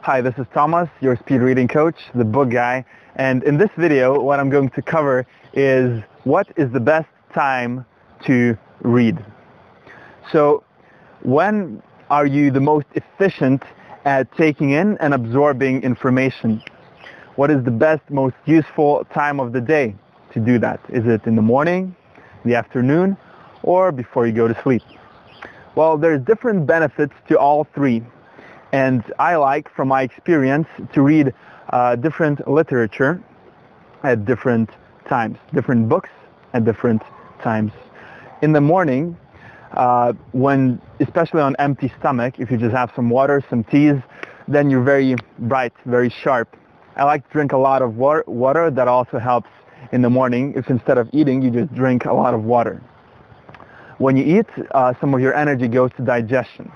Hi, this is Tomas, your speed reading coach, the book guy, and in this video what I'm going to cover is what is the best time to read. So when are you the most efficient at taking in and absorbing information? What is the best, most useful time of the day to do that? Is it in the morning, the afternoon, or before you go to sleep? Well, there's different benefits to all three. And I like, from my experience, to read different literature at different times, different books at different times. In the morning, when, especially on empty stomach, if you just have some water, some teas, then you're very bright, very sharp. I like to drink a lot of water. That also helps in the morning. If instead of eating, you just drink a lot of water. When you eat, some of your energy goes to digestion.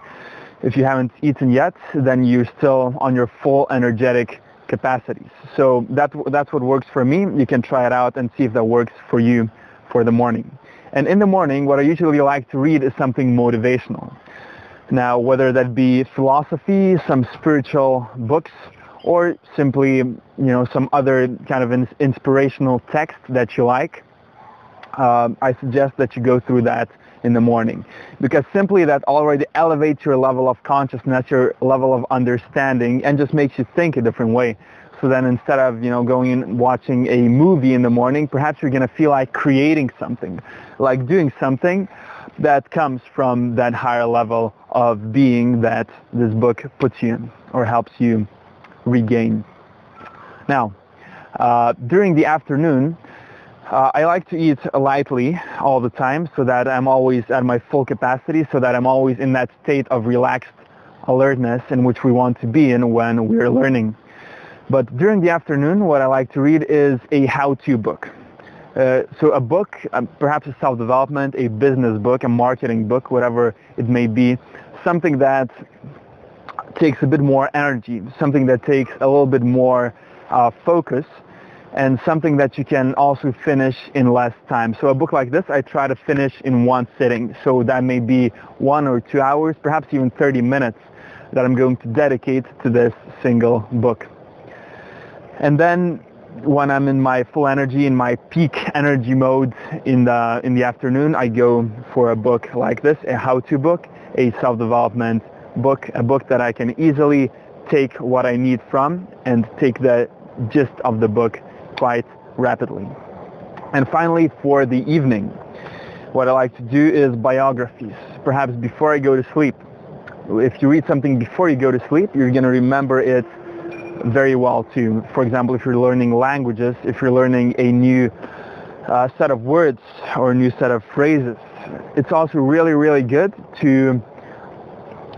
If you haven't eaten yet, then you're still on your full energetic capacities. So that's what works for me. You can try it out and see if that works for you for the morning. And in the morning, what I usually like to read is something motivational. Now, whether that be philosophy, some spiritual books, or simply, some other kind of inspirational text that you like, I suggest that you go through that in the morning, because simply that already elevates your level of consciousness, your level of understanding, and just makes you think a different way. So then instead of going and watching a movie in the morning, perhaps you're going to feel like creating something, like doing something that comes from that higher level of being that this book puts you in or helps you regain. Now, during the afternoon, I like to eat lightly all the time so that I'm always at my full capacity, so that I'm always in that state of relaxed alertness in which we want to be in when we're learning. But during the afternoon, what I like to read is a how-to book. So a book, perhaps a self-development, a business book, a marketing book, whatever it may be, something that takes a bit more energy, something that takes a little bit more focus, and something that you can also finish in less time. So a book like this, I try to finish in one sitting. So that may be 1 or 2 hours, perhaps even 30 minutes that I'm going to dedicate to this single book. And then when I'm in my full energy, in my peak energy mode in the afternoon, I go for a book like this, a how-to book, a self-development book, a book that I can easily take what I need from and take the gist of the book quite rapidly. And finally, for the evening, what I like to do is biographies, perhaps before I go to sleep. If you read something before you go to sleep, you're going to remember it very well too. For example, if you're learning languages, if you're learning a new set of words or a new set of phrases, it's also really, really good to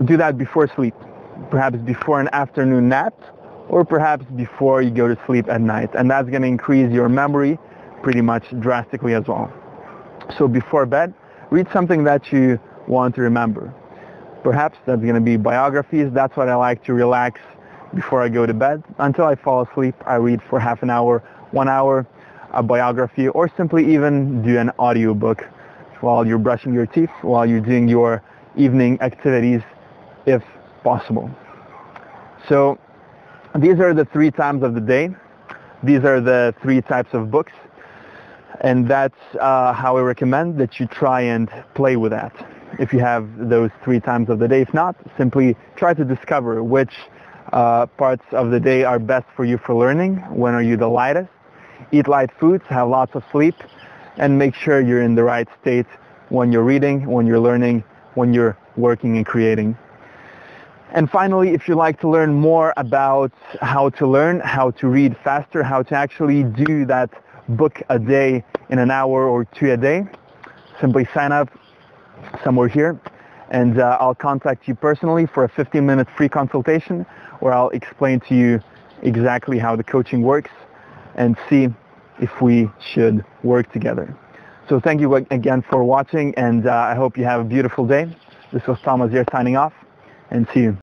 do that before sleep, perhaps before an afternoon nap, or perhaps before you go to sleep at night. And that's going to increase your memory pretty much drastically as well. So before bed, read something that you want to remember. Perhaps that's going to be biographies. That's what I like to relax before I go to bed. Until I fall asleep, I read for half an hour, 1 hour, a biography, or simply even do an audiobook while you're brushing your teeth, while you're doing your evening activities, if possible. So these are the 3 times of the day. These are the 3 types of books. And that's how I recommend that you try and play with that if you have those 3 times of the day. If not, simply try to discover which parts of the day are best for you for learning. When are you the lightest? Eat light foods, have lots of sleep, and make sure you're in the right state when you're reading, when you're learning, when you're working and creating. And finally, if you'd like to learn more about how to learn, how to read faster, how to actually do that book a day in an hour or 2 a day, simply sign up somewhere here, and I'll contact you personally for a 15-minute free consultation where I'll explain to you exactly how the coaching works and see if we should work together. So thank you again for watching, and I hope you have a beautiful day. This was Tomas here signing off, and see you.